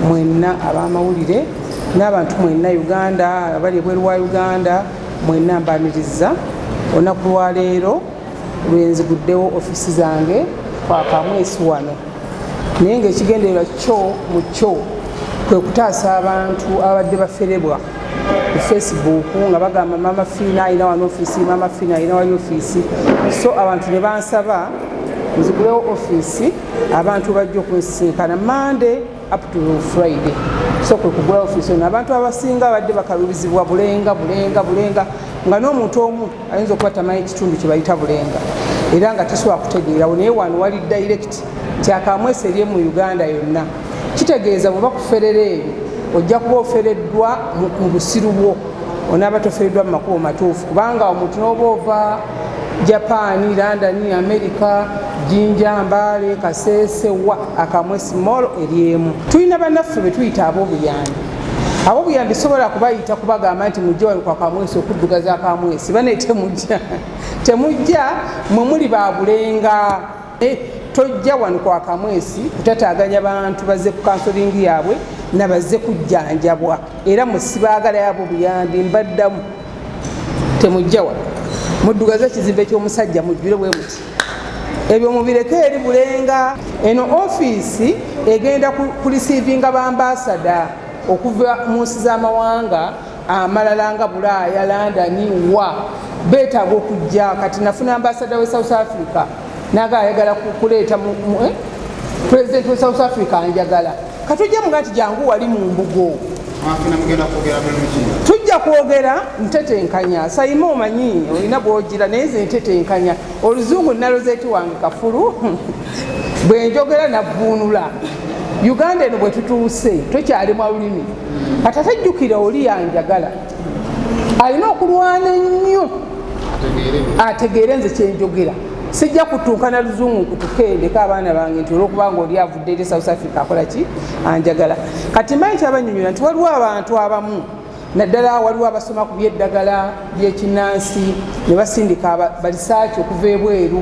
mwenna ab'amawulire n'abantu mwenna Uganda abali ebweru wa Uganda mwenna mbaniriza olunaku lwa leero lwenziguddewo ofisi zange kwakamwesi wano naye ng'ekigendererwa kyo mu kyo kwe kutaasa abantu abadde baferebwa ku Facebook nga bagamba Maama Fiina alina wano ofiisi, Maama Fiina alina wali ofiisi. So abantu ne bansaba nzigulewo ofiisi abantu bajja okunsisinkana Monday up to Friday. So kwe kugula ofiisi ono abantu abasinga badde bakalubizibwa bulenga nga n'omuntu omu ayinza okuba tamanyi ekitundu kye bayita bulenga era nga tasobola kutegeerawo naye wano wali direct nti akamwesi eri mu Uganda yonna. Kitegeeza bwe bakuferera eyo ojja kuba ofereddwa mu busiru bwo onaaba tofereddwa mu makubo matuufu kubanga omuntu n'oba ova Japan, London, America, Jinja, Mbale, Kasese wa akamwesi molo eriemu. Tulina bannaffe be tuyita ab'obuyambi. Ab'obuyambi sobola kubayita kubagamba nti mujja wali kwa kamwesi okuddugaza akamwesi bane temujja mwe muli babulenga. Tojja wano kwa kamwesi kutataaganya bantu bazze ku kansolingi yaabwe nabazze kujjanjabwa era musibaagala yabo buyambi mbaddamu temujja wano muddugaza ekizimbe ky'omusajja mujjule bwe muti ebyo mubireke eri bulenga. Eno ofiisi egenda ku receiving abambasada okuva mu nsi z'amawanga amalala nga Bulaaya, London wa beetaaga okujja. Kati nafuna ambasada we South Africa naga ayagala kuleeta president wa South Africa anjagala katujja mu gati jangu wali mu mbugo tujja kwogera ntetenkanya sayima omanyi olina bw'ogira naye nze ntetenkanya oluzungu nalozeeti wange kafulu bwe njogera navvuunula Uganda eno bwe tutuuse tokyali mwa lulimi kati atajjukira oli yanjagala alina okulwana ennyo ategeere nze kyenjogera. Sijja kutunkana luzungu kutukendeka abaana bange nti olwokubanga oli avudde eri South Africa akola ki anjagala. Kati mmanyi kyabanyonyola nti waliwo abantu abamu naddala waliwo abasoma ku by'eddagala by'ekinnansi ne basindika balisaaki okuva ebweru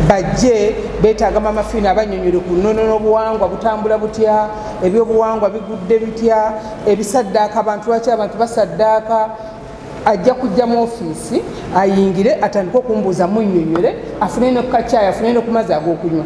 bajje beetaaga Maama Fiina abanyonyole ku nnono n'obuwangwa butambula butya, ebyobuwangwa bigudde bitya, ebisaddaaka abantu lwaki abantu basaddaaka. Ajja kujja mu ofiisi ayingire atandike okumbuuza munnyonnyole afune ne ku kacaayi afune ne ku mazzi ag'okunywa